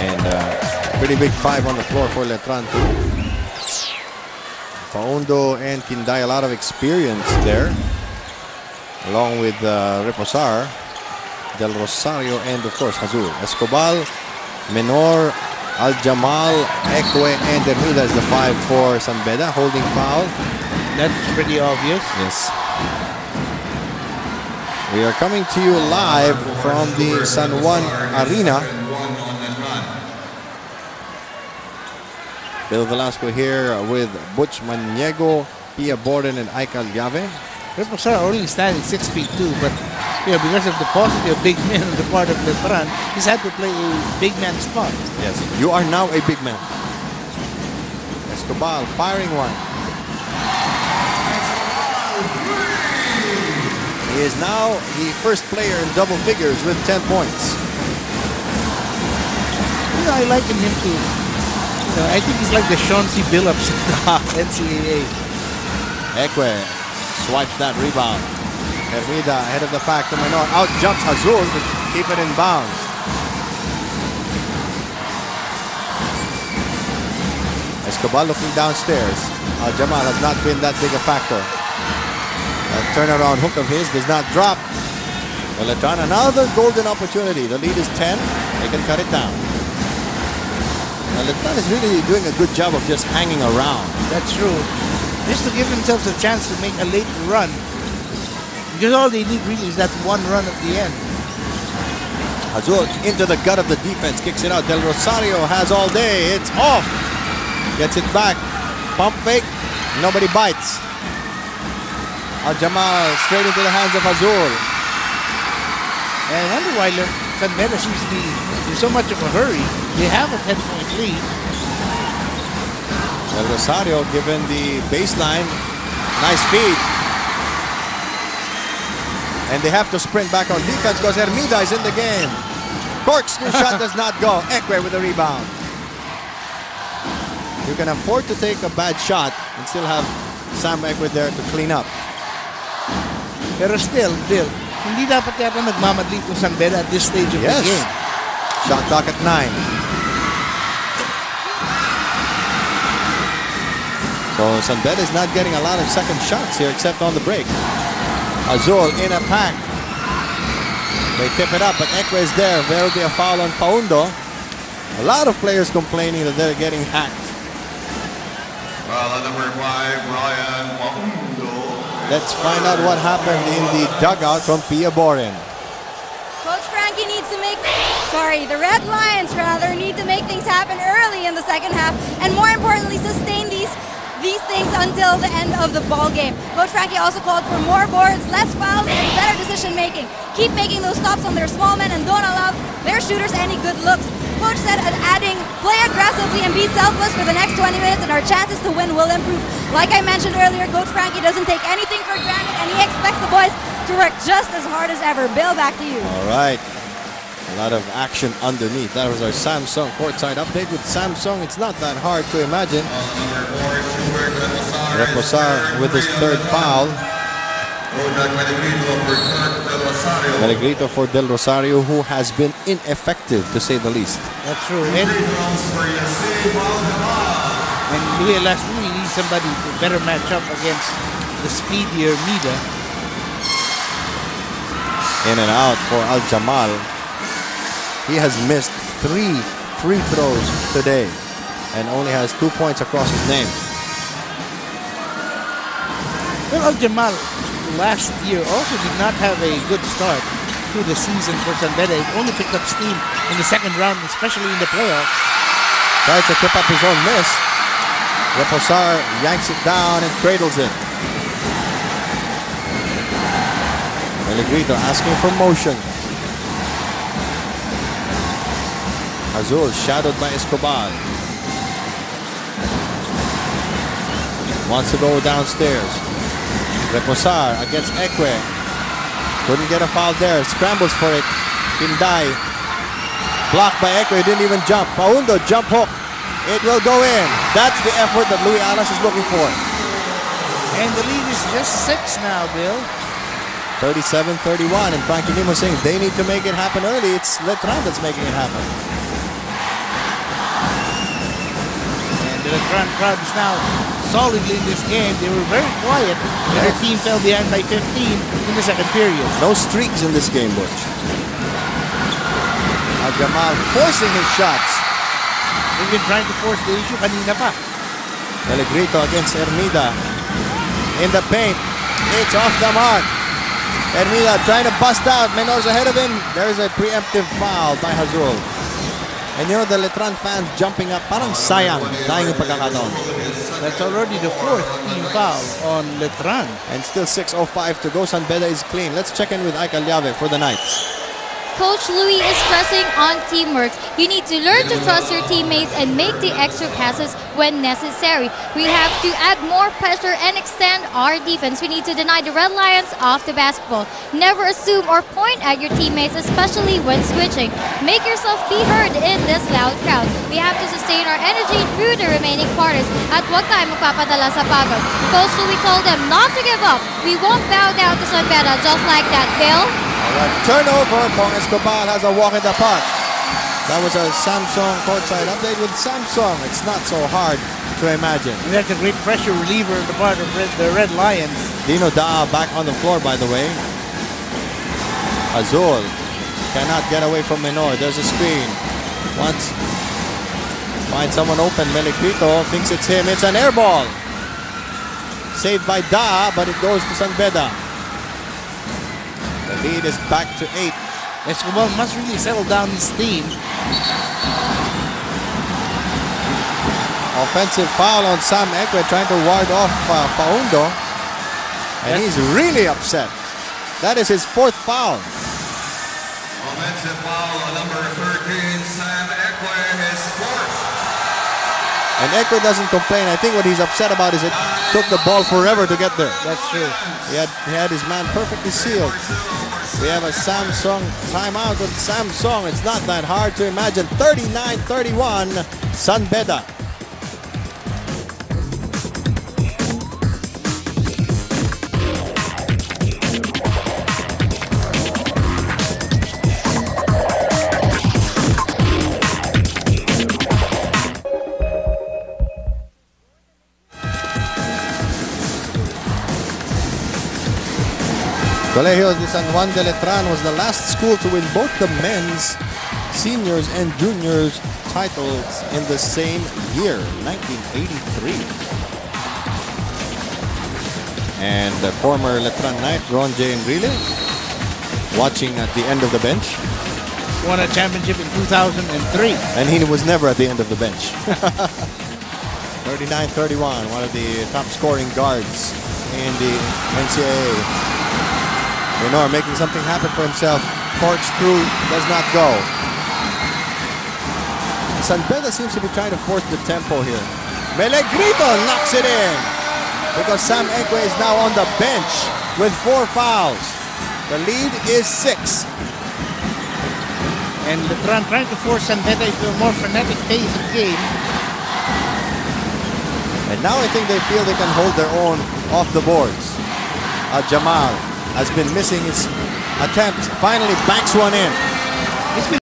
And pretty big 5 on the floor for Letran too. Faundo and Tinday, a lot of experience there. Along with Reposar, Del Rosario, and of course Hazul. Escobar, Menor, Al-Jamal, Ekwe, and Hermida is the 5 for San Beda. Holding foul. That's pretty obvious. Yes. We are coming to you live from the San Juan Arena. Bill Velasco here with Butch Maniego, Pia Borden, and Ike Aljave. Reposar only standing 6'2", but because of the paucity of big men on the part of Letran, he's had to play a big man spot. Yes, you are now a big man. Escobar firing one. He is now the first player in double figures with 10 points. I liken him to, I think he's like the Chauncey Billups of the NCAA. Ekwe swipes that rebound. Hermida ahead of the pack to Menor. Out jumps Hazul to keep it in bounds. Escobar looking downstairs. Al-Jamal has not been that big a factor. That turnaround hook of his does not drop. Well, Letran, another golden opportunity. The lead is 10. They can cut it down. Now, Letran is really doing a good job of just hanging around. That's true. Just to give themselves a chance to make a late run. Because all they need really is that one run at the end. Hazul into the gut of the defense. Kicks it out. Del Rosario has all day. It's off. Gets it back. Pump fake. Nobody bites. Al-Jamal straight into the hands of Hazul. And I wonder why San Beda seems to be in so much of a hurry. They have a 10-point lead. Del Rosario given the baseline. Nice feed. And they have to sprint back on defense because Hermida is in the game. Corkscrew shot does not go. Ekwe with the rebound. You can afford to take a bad shot and still have Sam Ekwe there to clean up. Pero still, Bill, hindi dapat yata nagmamadali kung San Beda at this stage of the game. Shot clock at 9. So San Beda is not getting a lot of second shots here except on the break. Azul in a pack. They tip it up, but Ekwe is there. There will be a foul on Faundo. A lot of players complaining that they're getting hacked. Foul on number 5, Ryan Faundo. Let's find out what happened in the dugout from Pia Boren. Coach Frankie needs to make, the Red Lions rather, need to make things happen early in the second half, and more importantly, sustain these things until the end of the ball game. Coach Frankie also called for more boards, less fouls, and better decision making. Keep making those stops on their small men and don't allow their shooters any good looks. Coach said adding, play aggressively and be selfless for the next 20 minutes and our chances to win will improve. Like I mentioned earlier, Coach Frankie doesn't take anything for granted and he expects the boys to work just as hard as ever. Bill, back to you. All right. A lot of action underneath. That was our Samsung courtside update. With Samsung, it's not that hard to imagine. Reposar with his third foul. Melegrito for Del Rosario, who has been ineffective to say the least. That's true. And Louis Elastin, we need somebody to better match up against the speedier Mida. In and out for Al-Jamal. He has missed 3 free throws today and only has 2 points across his name. Well, Al-Jamal last year also did not have a good start to the season for San Beda. It only picked up steam in the second round, especially in the playoffs. Tries to tip up his own miss. Reposar yanks it down and cradles it. Melegrito asking for motion. Azul shadowed by Escobar. Wants to go downstairs. Reposar against Ekwe. Couldn't get a foul there. Scrambles for it. Tinday. Blocked by Ekwe. Didn't even jump. Faundo jump hook. It will go in. That's the effort that Louis Alas is looking for. And the lead is just 6 now, Bill. 37-31. And Frankie Nemo saying they need to make it happen early. It's Letran that's making it happen. The Letran crowd is now solidly in this game. They were very quiet. Their team fell behind by 15 in the second period. No streaks in this game, Butch. Jamal forcing his shots. They've been trying to force the issue kanina pa. Pellegrino against Hermida. In the paint. It's off the mark. Hermida trying to bust out. Menor's ahead of him. There is a preemptive foul by Hazul. And you know the Letran fans jumping up. Parang sayang yung pagkakataon. That's already the fourth team foul on Letran. And still 6:05 to go. San Beda is clean. Let's check in with Ike Alyave for the Knights. Coach Louis is stressing on teamwork. You need to learn to trust your teammates and make the extra passes when necessary. We have to add more pressure and extend our defense. We need to deny the Red Lions off the basketball. Never assume or point at your teammates, especially when switching. Make yourself be heard in this loud crowd. We have to sustain our energy through the remaining quarters at huwag tayo magpapadala sa pagod. Coach Louis told them not to give up. We won't bow down to San Beda just like that, Bill. Turnover. Pong Escobar has a walk in the park. That was a Samsung courtside update with Samsung. It's not so hard to imagine. And that's a great pressure reliever on the part of the Red Lions. Dino Daa back on the floor, by the way. Azul cannot get away from Menor. There's a screen. Once finds someone open. Melicrito thinks it's him. It's an air ball. Saved by Daa, but it goes to San Beda. The lead is back to 8. Escobar must really settle down his team. Offensive foul on Sam Ekwe trying to ward off Paundo. And he's really upset. That is his fourth foul. Offensive foul on number 13, Sam Ekwe is fourth. And Ekwe doesn't complain. I think what he's upset about is it took the ball forever to get there. That's true. He had his man perfectly sealed. We have a Samsung timeout with Samsung. It's not that hard to imagine. 39-31, San Beda. Colegios de San Juan de Letran was the last school to win both the men's, seniors, and juniors titles in the same year, 1983. And the former Letran Knight, Ron J. Enrile, watching at the end of the bench. Won a championship in 2003. And he was never at the end of the bench. 39-31, one of the top scoring guards in the NCAA. Menor making something happen for himself. Corkscrew does not go. San Beda seems to be trying to force the tempo here. Melegrito knocks it in because Sam Ekwe is now on the bench with 4 fouls. The lead is 6. And Letran trying to force San Beda into a more frenetic pace of game. And now I think they feel they can hold their own off the boards. Jamal has been missing his attempt. Finally banks one in.